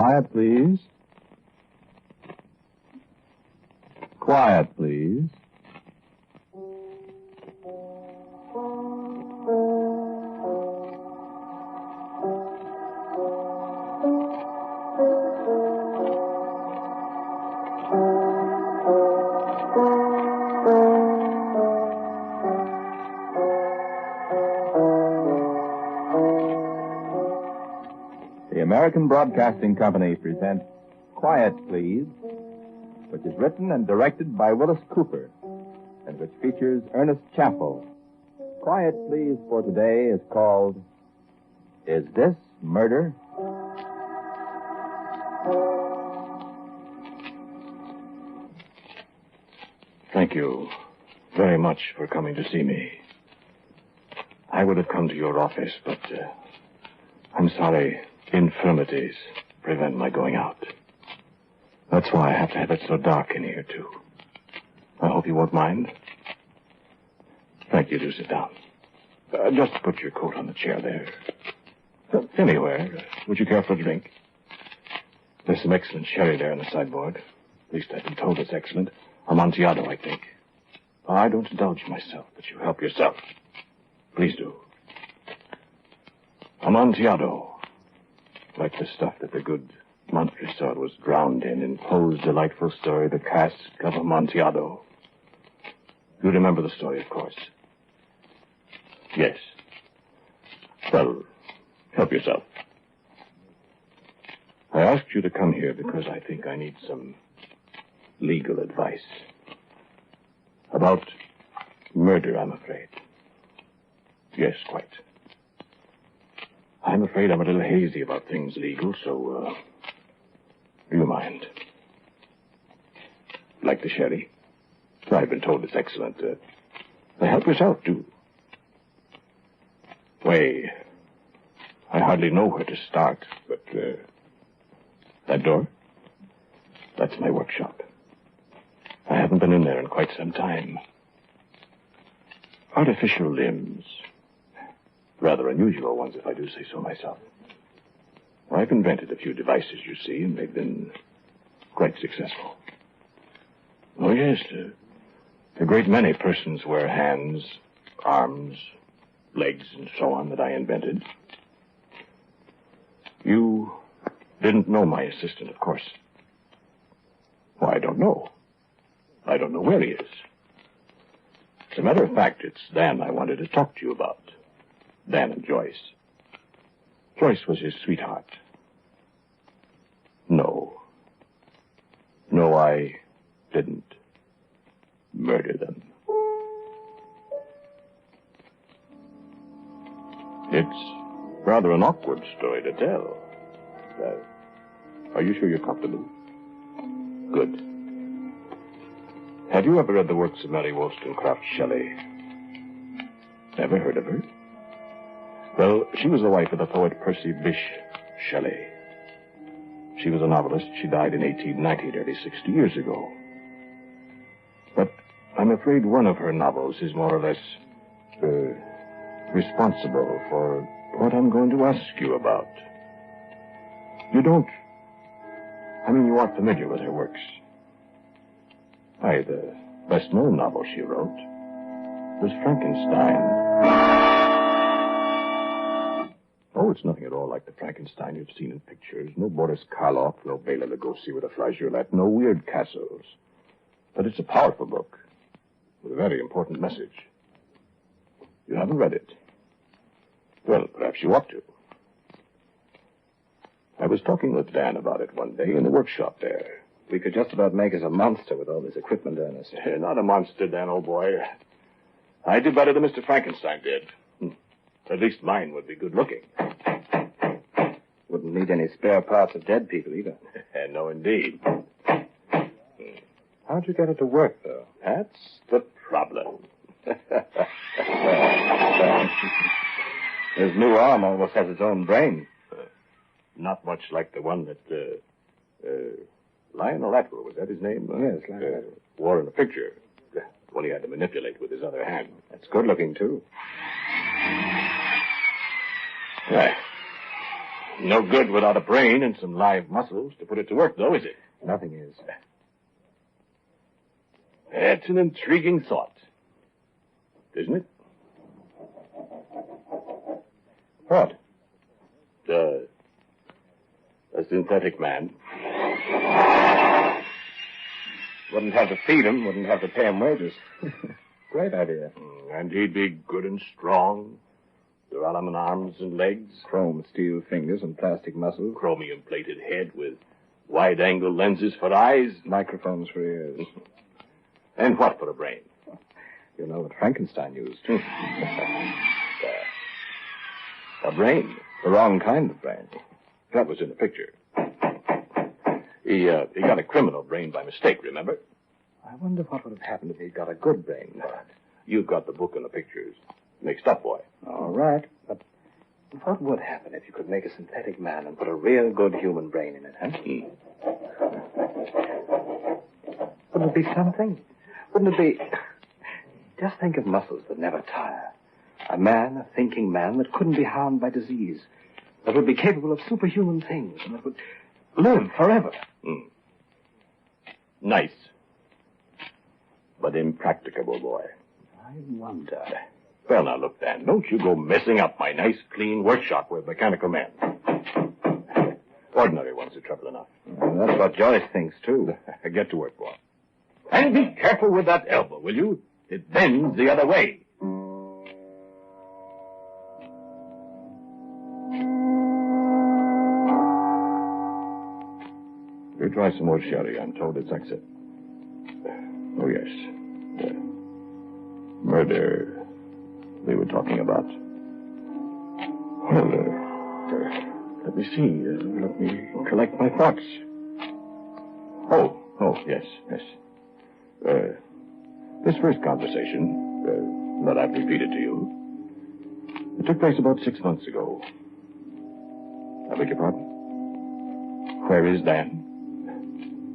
Quiet, please. Quiet, please. The American Broadcasting Company presents Quiet, Please, which is written and directed by Wyllis Cooper, and which features Ernest Chappell. Quiet, Please for today is called, Is This Murder? Thank you very much for coming to see me. I would have come to your office, but I'm sorry, infirmities prevent my going out. That's why I have to have it so dark in here, too. I hope you won't mind. Thank you. Do sit down. Just put your coat on the chair there. Anywhere. Would you care for a drink? There's some excellent sherry there on the sideboard. At least I've been told it's excellent. Amontillado, I think. I don't indulge myself, but you help yourself. Please do. Amontillado. Like the stuff that the good Montresor was drowned in Poe's delightful story, The Cask of Amontillado. You remember the story, of course. Yes. Well, help yourself. I asked you to come here because I think I need some legal advice. About murder, I'm afraid. Yes, quite. I'm afraid I'm a little hazy about things legal, so, you mind. Like the sherry? I've been told it's excellent. Help yourself, do. Why, I hardly know where to start, but, that door? That's my workshop. I haven't been in there in quite some time. Artificial limbs. Rather unusual ones, if I do say so myself. Well, I've invented a few devices, you see, and they've been quite successful. Oh, yes, a great many persons wear hands, arms, legs, and so on that I invented. You didn't know my assistant, of course. Well, I don't know. I don't know where he is. As a matter of fact, it's Dan I wanted to talk to you about. Dan and Joyce. Joyce was his sweetheart. No. No, I didn't murder them. It's rather an awkward story to tell. Are you sure you're comfortable? Good. Have you ever read the works of Mary Wollstonecraft Shelley? Never heard of her? Well, she was the wife of the poet Percy Bysshe Shelley. She was a novelist. She died in 1890, nearly 60 years ago. But I'm afraid one of her novels is more or less responsible for what I'm going to ask you about. You aren't familiar with her works. Why, the best-known novel she wrote was Frankenstein. Oh, it's nothing at all like the Frankenstein you've seen in pictures. No Boris Karloff, no Bela Lugosi with a flageolet, no weird castles. But it's a powerful book with a very important message. You haven't read it? Well, perhaps you ought to. I was talking with Dan about it one day in the workshop there. We could just about make us a monster with all this equipment, Ernest. Not a monster, Dan, old boy. I did better than Mr. Frankenstein did. At least mine would be good looking. Wouldn't need any spare parts of dead people, either. No, indeed. How'd you get it to work, though? That's the problem. His new arm almost has its own brain. Not much like the one that, Lionel Atwell, was that his name? Yes, Lionel. Wore in the picture. One he had to manipulate with his other hand. That's good looking, too. Right. No good without a brain and some live muscles to put it to work, though, is it? Nothing is. That's an intriguing thought. Isn't it? What? A synthetic man. Wouldn't have to feed him, wouldn't have to pay him wages. Great idea. And he'd be good and strong. Duralumin arms and legs. Chrome steel fingers and plastic muscles. Chromium-plated head with wide-angle lenses for eyes. Microphones for ears. And what for a brain? You know what Frankenstein used. A brain. The wrong kind of brain. That was in the picture. He got a criminal brain by mistake, remember? I wonder what would have happened if he'd got a good brain for it. You've got the book and the pictures. Mixed up, boy. All right, but what would happen if you could make a synthetic man and put a real good human brain in it, huh? Wouldn't it be something? Wouldn't it be... Just think of muscles that never tire. A man, a thinking man that couldn't be harmed by disease. That would be capable of superhuman things and that would live forever. Nice. But impracticable, boy. I wonder... Well, now, look, Dan, don't you go messing up my nice, clean workshop with mechanical men. Ordinary ones are trouble enough. Well, that's what Joyce thinks, too. Get to work, boy. And be careful with that elbow, will you? It bends the other way. You try some more sherry. I'm told it's exit. Oh, yes. Murder they were talking about. Well, let me see. Let me collect my thoughts. Oh, yes. This first conversation that I've repeated to you, it took place about 6 months ago. I beg your pardon? Where is Dan?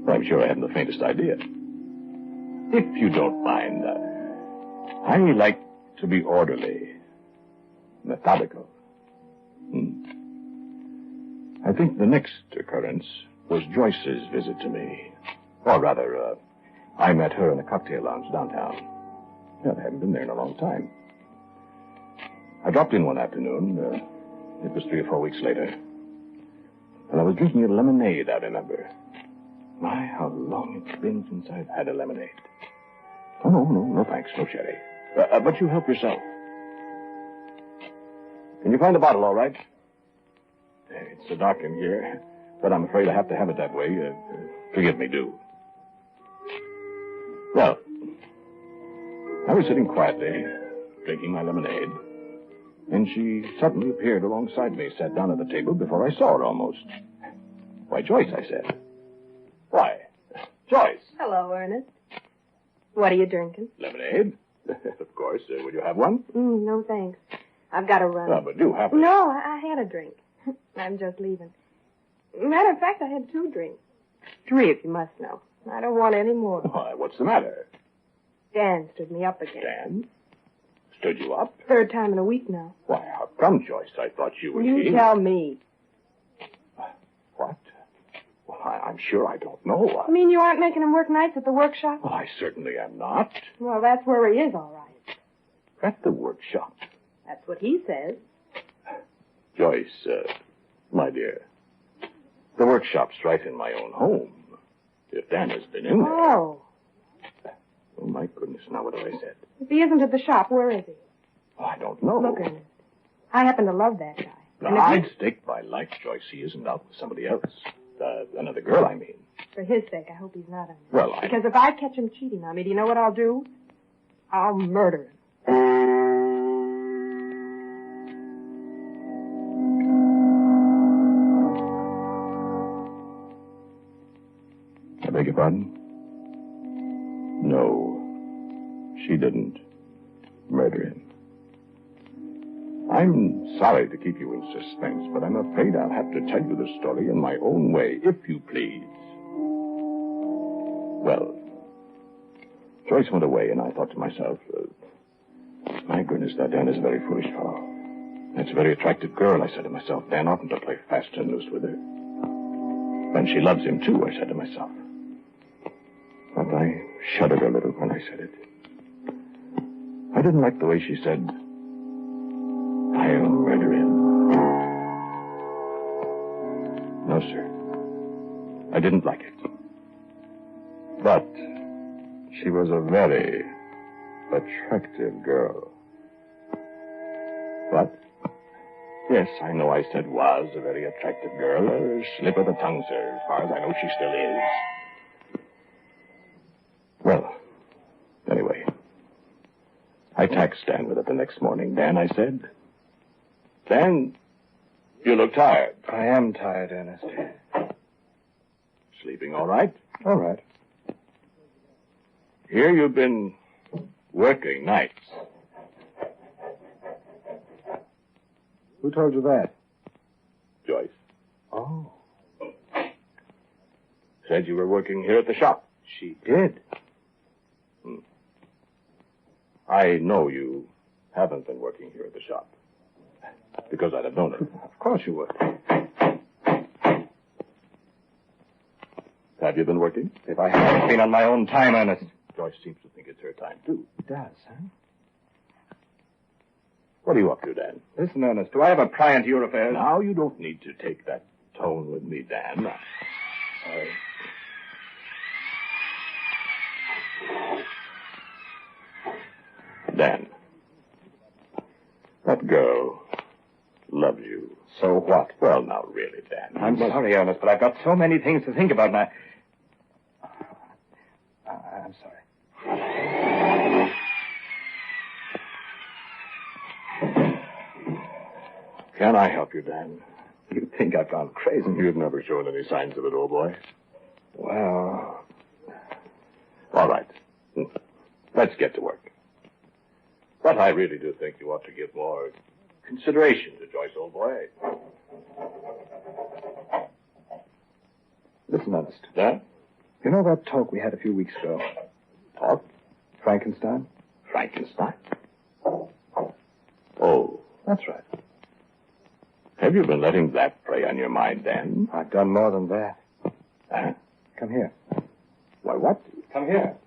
Well, I'm sure I haven't the faintest idea. If you don't mind, I like to be orderly, methodical. I think the next occurrence was Joyce's visit to me. Or rather, I met her in a cocktail lounge downtown. Well, I haven't been there in a long time. I dropped in one afternoon. It was 3 or 4 weeks later. And I was drinking a lemonade, I remember. My, how long it's been since I've had a lemonade. Oh, no thanks, no sherry. But you help yourself. Can you find the bottle, all right? It's so dark in here, but I'm afraid I have to have it that way. Forgive me, do. Well, I was sitting quietly, drinking my lemonade, and she suddenly appeared alongside me, sat down at the table before I saw her almost. Why, Joyce, I said. Why, Joyce. Hello, Ernest. What are you drinking? Lemonade. Of course. Will you have one? No, thanks. I've got to run. Oh, but do have it. No, I had a drink. I'm just leaving. Matter of fact, I had 2 drinks. 3, if you must know. I don't want any more. Why, what's the matter? Dan stood me up again. Dan? Stood you up? 3rd time in a week now. Why, how come, Joyce? I thought you were... You tell me. What? Well, I'm sure I don't know. You mean you aren't making him work nights at the workshop? Well, I certainly am not. Well, that's where he is, all right. At the workshop? That's what he says. Joyce, my dear, the workshop's right in my own home. If Dan has been in there... Oh. Oh, my goodness, now what have I said? If he isn't at the shop, where is he? Oh, I don't know. Look, Ernest, I happen to love that guy. Now, I'd stake my life, Joyce, he isn't out with somebody else. Another girl, I mean. For his sake, I hope he's not on me. Well, Because if I catch him cheating on me, do you know what I'll do? I'll murder him. I beg your pardon? No, she didn't murder him. I'm sorry to keep you in suspense, but I'm afraid I'll have to tell you the story in my own way, if you please. Well, Joyce went away, and I thought to myself, my goodness, that Dan is a very foolish fellow. That's a very attractive girl, I said to myself. Dan oughtn't to play fast and loose with her. And she loves him, too, I said to myself. But I shuddered a little when I said it. I didn't like the way she said, I'll murder him. No, sir. I didn't like it. But she was a very attractive girl. What? Yes, I know I said was a very attractive girl. A slip of the tongue, sir. As far as I know, she still is. Well, anyway, I taxed Dan with it the next morning. Dan, I said, Dan, you look tired. I am tired, Ernest. Sleeping all right? All right. Here you've been working nights. Who told you that? Joyce. Oh. Said you were working here at the shop. She did. I know you haven't been working here at the shop. Because I'd have known it. Of course you would. Have you been working? If I hadn't been on my own time, Ernest. Joyce seems to think it's her time, too. It does, huh? What are you up to, Dan? Listen, Ernest, do I have a pry into your affairs? Now, you don't need to take that tone with me, Dan. Sorry. Dan, that girl loves you. So what? Well, now, really, Dan. I'm sorry, Ernest, but I've got so many things to think about now. I'm sorry. Can I help you, Dan? You think I've gone crazy? You've never shown any signs of it, old boy. Well... All right. Let's get to work. But I really do think you ought to give more consideration to Joyce, old boy. Listen, Ernest. Huh? You know that talk we had a few weeks ago? Talk? Frankenstein? Frankenstein? Oh. That's right. Have you been letting that prey on your mind, Dan? I've done more than that. Huh? Come here. Why, what? Come here.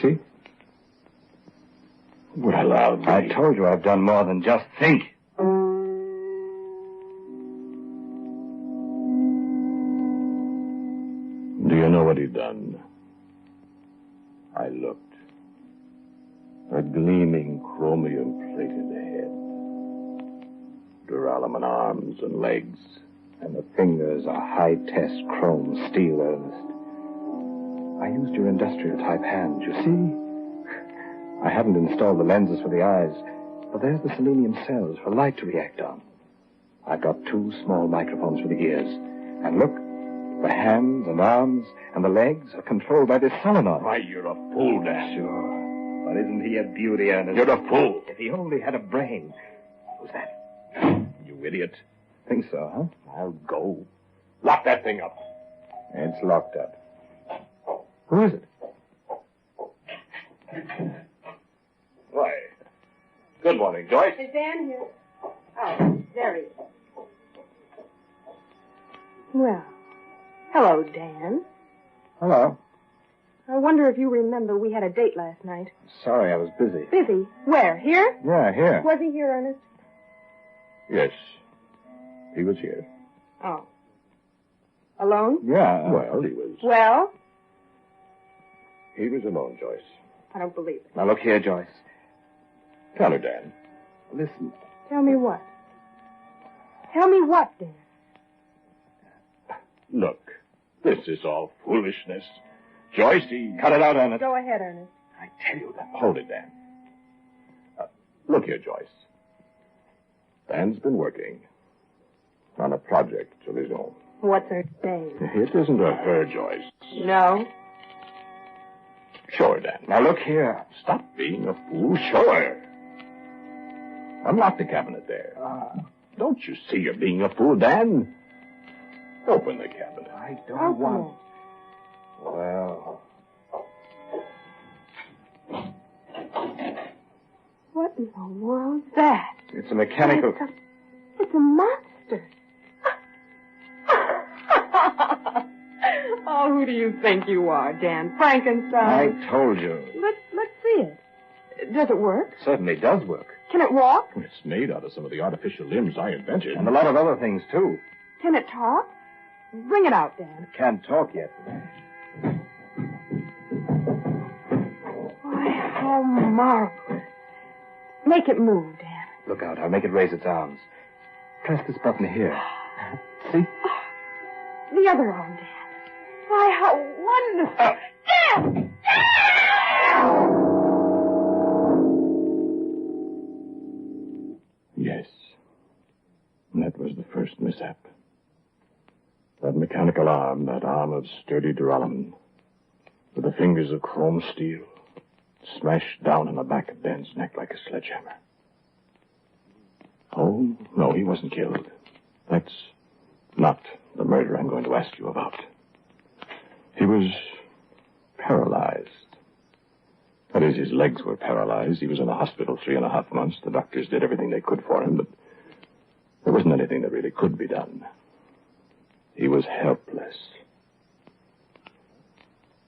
See? Well, I told you I've done more than just think. Do you know what he'd done? I looked. A gleaming chromium-plated head. Duralumin arms and legs. And the fingers are high-test chrome steel, Ernest. I used your industrial-type hand, you see? I haven't installed the lenses for the eyes, but there's the selenium cells for light to react on. I've got 2 small microphones for the ears. And look, the hands and arms and the legs are controlled by this solenoid. Why, you're a fool, Dan. Sure. But isn't he a beauty, Ernest? You're a fool. If he only had a brain. Who's that? You idiot. Think so, huh? I'll go. Lock that thing up. It's locked up. Who is it? Why? Good morning, Joyce. Is Dan here? Oh, there he is. Well, hello, Dan. Hello. I wonder if you remember we had a date last night. Sorry, I was busy. Busy? Where? Here? Yeah, here. Was he here, Ernest? Yes. He was here. Oh. Alone? Yeah. Well, he was. Well? He was alone, Joyce. I don't believe it. Now, look here, Joyce. Tell her, Dan. Listen. Tell me what? Tell me what, Dan? Look, this is all foolishness. Joyce, he... Cut it out, Ernest. Go ahead, Ernest. I tell you that. Hold it, Dan. Look here, Joyce. Dan's been working on a project of his own. What's her name? It isn't a her, Joyce. No. Show her, Dan. Now, look here. Stop being a fool. Show her. Unlock the cabinet there. Don't you see you're being a fool, Dan? Open the cabinet. I don't Open want... it. Well... What in the world's that? It's a mechanical... It's a monster. Oh, who do you think you are, Dan? Frankenstein? I told you. Let's see it. Does it work? It certainly does work. Can it walk? It's made out of some of the artificial limbs I invented. And a lot of other things, too. Can it talk? Bring it out, Dan. It can't talk yet. Why, how marvelous. Make it move, Dan. Look out. I'll make it raise its arms. Press this button here. See? The other arm, Dan. Why, how wonderful. Dan! Yes. That was the first mishap. That mechanical arm, that arm of sturdy duralumin, with the fingers of chrome steel, smashed down on the back of Dan's neck like a sledgehammer. Oh, no, he wasn't killed. That's not the murder I'm going to ask you about. He was paralyzed. That is, his legs were paralyzed. He was in the hospital 3.5 months. The doctors did everything they could for him, but there wasn't anything that really could be done. He was helpless.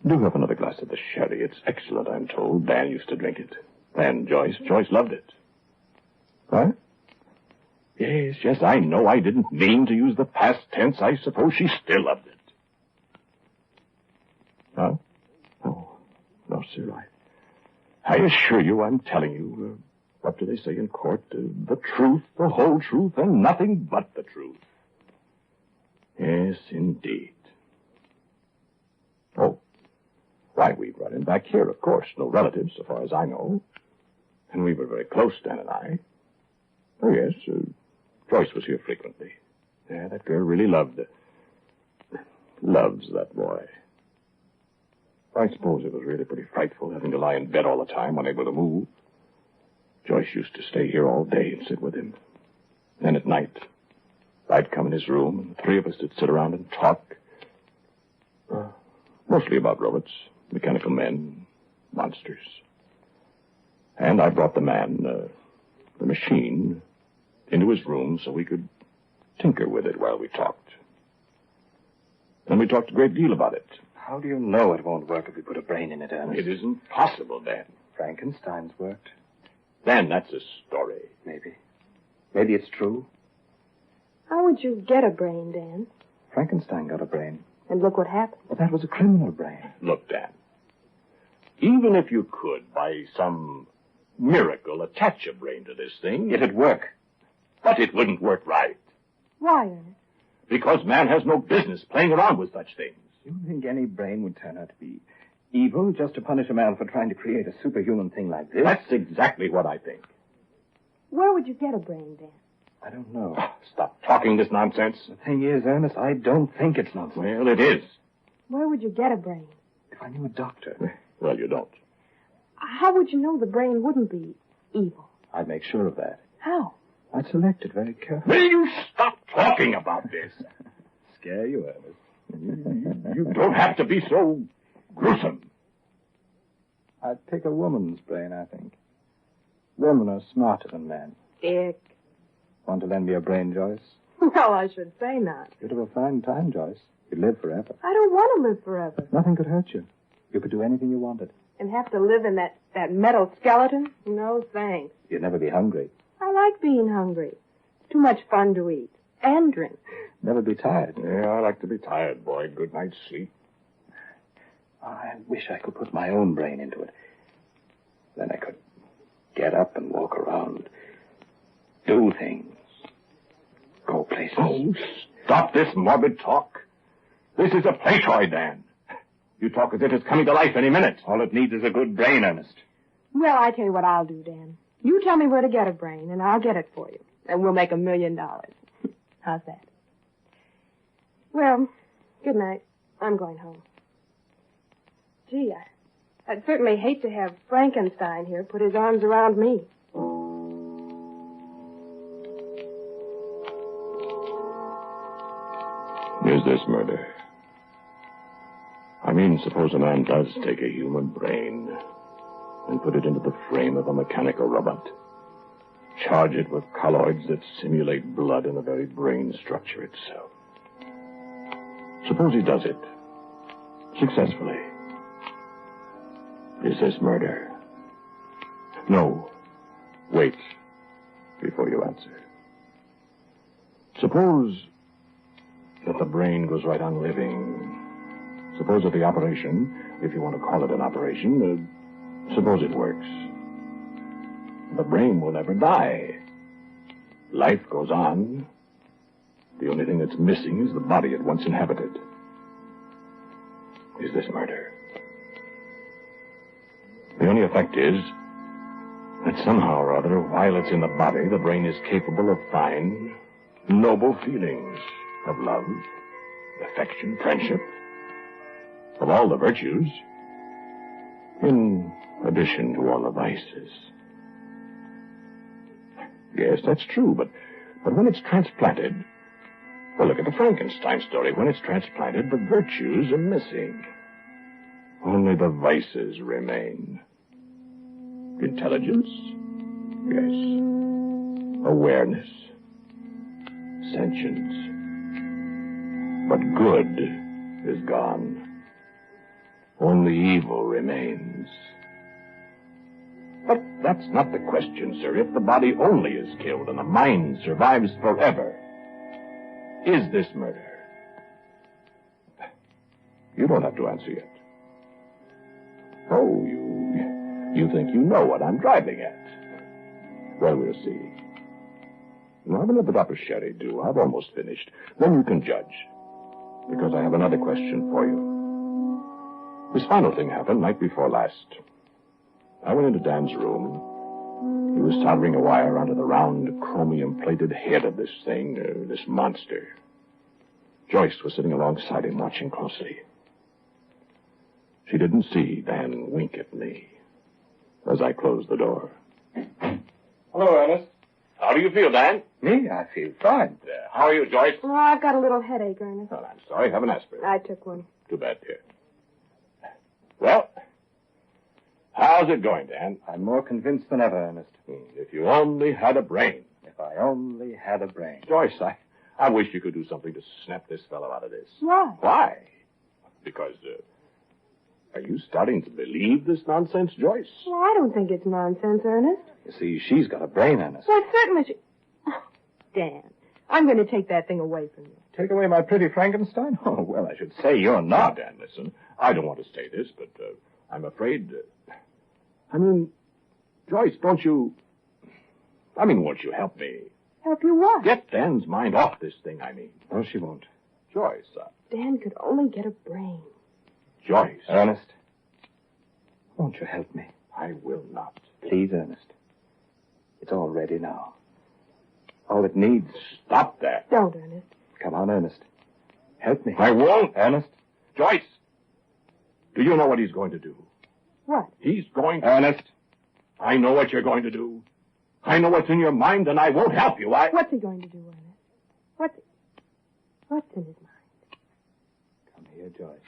Do have another glass of the sherry. It's excellent, I'm told. Dan used to drink it. And Joyce. Joyce loved it. Huh? Yes, I know. I didn't mean to use the past tense. I suppose she still loved it. Huh? Oh, no, sir. I assure you I'm telling you, what do they say in court? The truth, the whole truth, and nothing but the truth. Yes, indeed. Oh, why, we brought him back here, of course. No relatives, so far as I know. And we were very close, Dan and I. Oh, yes, Joyce was here frequently. Yeah, that girl really loves that boy. I suppose it was really pretty frightful having to lie in bed all the time, unable to move. Joyce used to stay here all day and sit with him. Then at night, I'd come in his room, and the three of us would sit around and talk. Mostly about robots, mechanical men, monsters. And I brought the machine, into his room so we could tinker with it while we talked. And we talked a great deal about it. How do you know it won't work if we put a brain in it, Ernest? It isn't possible, Dan. Frankenstein's worked. Dan, that's a story. Maybe. Maybe it's true. How would you get a brain, Dan? Frankenstein got a brain. And look what happened. But that was a criminal brain. Look, Dan. Even if you could, by some miracle, attach a brain to this thing... It'd work. But it wouldn't work right. Why, Ernest? Because man has no business playing around with such things. You think any brain would turn out to be evil just to punish a man for trying to create a superhuman thing like this? That's exactly what I think. Where would you get a brain, Dan? I don't know. Oh, stop talking this nonsense. The thing is, Ernest, I don't think it's nonsense. Well, it is. Where would you get a brain? If I knew a doctor. Well, you don't. How would you know the brain wouldn't be evil? I'd make sure of that. How? I'd select it very carefully. Will you stop talking about this? Scare you, Ernest. You don't have to be so gruesome. I'd pick a woman's brain, I think. Women are smarter than men. Dick. Want to lend me a brain, Joyce? Well, I should say not. You'd have a fine time, Joyce. You'd live forever. I don't want to live forever. Nothing could hurt you. You could do anything you wanted. And have to live in that metal skeleton? No, thanks. You'd never be hungry. I like being hungry. It's too much fun to eat. And drink. Never be tired. Yeah, I like to be tired, boy. Good night's sleep. I wish I could put my own brain into it. Then I could get up and walk around. Do things. Go places. Oh, stop this morbid talk. This is a play toy, Dan. You talk as if it's coming to life any minute. All it needs is a good brain, Ernest. Well, I tell you what I'll do, Dan. You tell me where to get a brain, and I'll get it for you. And we'll make $1 million. How's that? Well, good night. I'm going home. Gee, I'd certainly hate to have Frankenstein here put his arms around me. Is this murder? I mean, suppose a man does take a human brain and put it into the frame of a mechanical robot. charge it with colloids that simulate blood in the very brain structure itself. Suppose he does it successfully. Is this murder? No. Wait before you answer. Suppose that the brain goes right on living. Suppose that the operation, if you want to call it an operation, suppose it works. The brain will never die. Life goes on. The only thing that's missing is the body it once inhabited. Is this murder? The only effect is that somehow or other, while it's in the body, the brain is capable of fine, noble feelings of love, affection, friendship, of all the virtues, in addition to all the vices. Yes, that's true, but when it's transplanted, well, look at the Frankenstein story. When it's transplanted, the virtues are missing. Only the vices remain. Intelligence? Yes. Awareness. Sentience. But good is gone. Only evil remains. But that's not the question, sir. If the body only is killed and the mind survives forever, is this murder? You don't have to answer yet. Oh, you think you know what I'm driving at. Well, we'll see. Now, have another drop of sherry, do. I've almost finished. Then you can judge. Because I have another question for you. This final thing happened night before last. I went into Dan's room. He was soldering a wire onto the round, chromium-plated head of this thing, this monster. Joyce was sitting alongside him, watching closely. She didn't see Dan wink at me as I closed the door. Hello, Ernest. How do you feel, Dan? Me? I feel fine. How are you, Joyce? Oh, I've got a little headache, Ernest. Well, I'm sorry. Have an aspirin. I took one. Too bad, dear. Well, how's it going, Dan? I'm more convinced than ever, Ernest. If you only had a brain. If I only had a brain. Joyce, I wish you could do something to snap this fellow out of this. Why? Why? Because, are you starting to believe this nonsense, Joyce? Well, I don't think it's nonsense, Ernest. You see, she's got a brain, Ernest. Well, certainly she... Oh, Dan, I'm going to take that thing away from you. Take away my pretty Frankenstein? Oh, well, I should say you're not. Now, Dan, listen. I don't want to say this, but I'm afraid... Joyce, won't you help me? Help you what? Get Dan's mind off this thing, No, she won't. Joyce, Dan could only get a brain. Joyce. Ernest, won't you help me? I will not. Please, Ernest. It's all ready now. All it needs... Stop that. Don't, Ernest. Come on, Ernest. Help me. I won't. Ernest? Joyce, do you know what he's going to do? What? He's going to... Ernest? I know what you're going to do. I know what's in your mind, and I won't help you. What's he going to do, Ernest? What's in his mind? Come here, Joyce.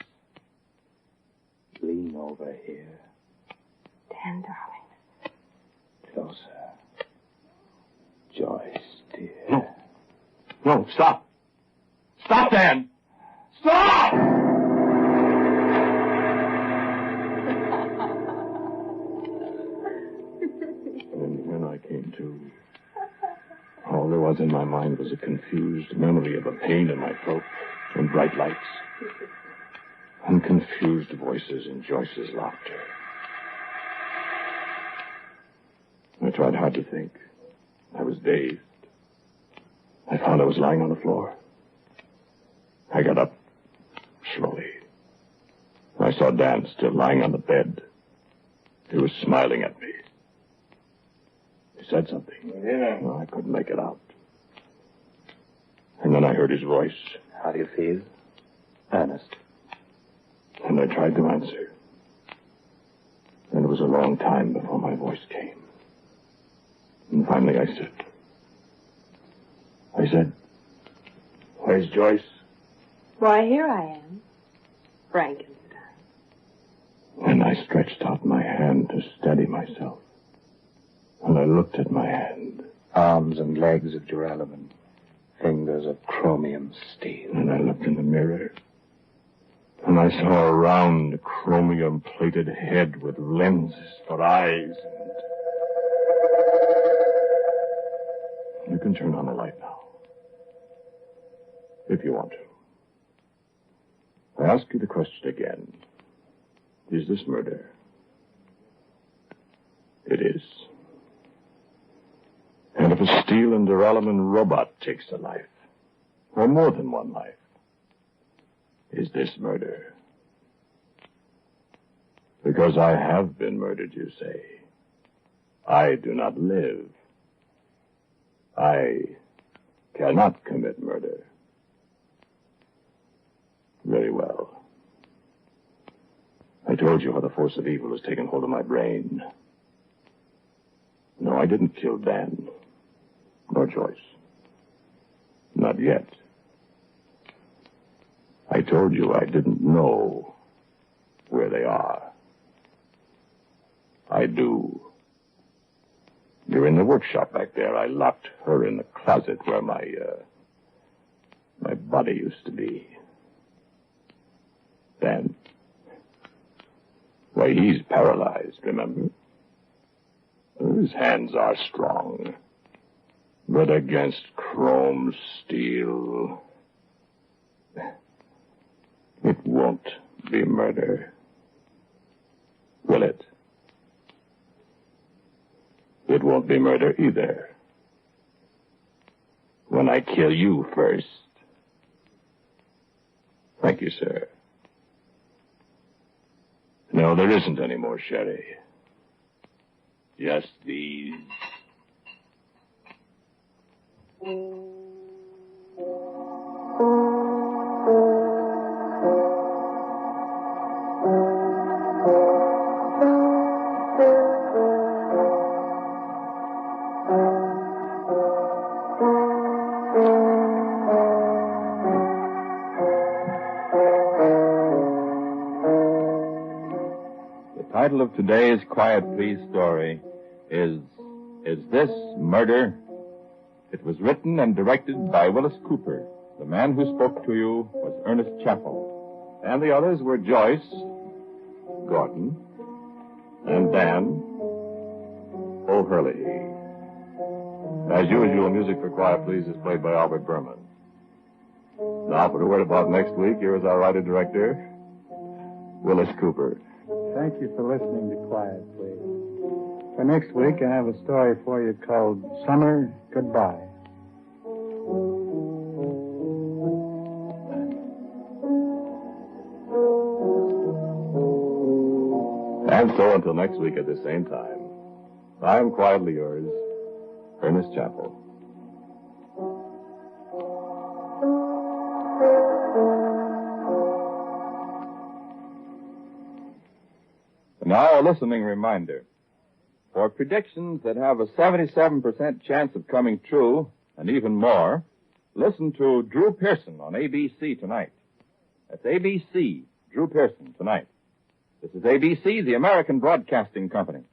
Lean over here. Dan, darling. Closer. Joyce, dear. No. No, stop. Stop, Dan. Stop! And when I came to, all there was in my mind was a confused memory of a pain in my throat and bright lights and confused voices in Joyce's laughter. I tried hard to think. I was dazed. I found I was lying on the floor. I got up slowly. I saw Dan still lying on the bed. He was smiling at me. He said something. Yeah. No, I couldn't make it out. And then I heard his voice. How do you feel? Ernest? And I tried to answer. And it was a long time before my voice came. And finally I said, "Where's Joyce?" Why, here I am. Frankenstein. And I stretched out my hand to steady myself. And I looked at my hand. Arms and legs of duralumin. Fingers of chromium steel. And I looked in the mirror. And I saw a round, chromium-plated head with lenses for eyes. You can turn on the light now. If you want to. I ask you the question again. Is this murder? It is. And if a steel and duralumin robot takes a life, or more than one life, is this murder? Because I have been murdered, you say. I do not live. I cannot commit murder. Very well. I told you how the force of evil has taken hold of my brain. No, I didn't kill Dan. Nor Joyce. Not yet. I told you I didn't know where they are. I do. You're in the workshop back there. I locked her in the closet where my body used to be. Dan. Why, he's paralyzed, remember? His hands are strong. But against chrome steel, it won't be murder. Will it? It won't be murder either. When I kill you first. Thank you, sir. No, there isn't any more sherry. Just these. The title of today's Quiet Please story is This Murder? It was written and directed by Wyllis Cooper. The man who spoke to you was Ernest Chappell. And the others were Joyce, Gordon, and Dan O'Hurley. As usual, music for Quiet Please is played by Albert Berman. Now, for a word about next week, here is our writer-director, Wyllis Cooper. Thank you for listening to Quiet Please. For next week, I have a story for you called Summer Goodbye. And so, until next week at the same time, I am quietly yours, Ernest Chappell. Now, a listening reminder. For predictions that have a 77% chance of coming true, and even more, listen to Drew Pearson on ABC tonight. That's ABC, Drew Pearson, tonight. This is ABC, the American Broadcasting Company.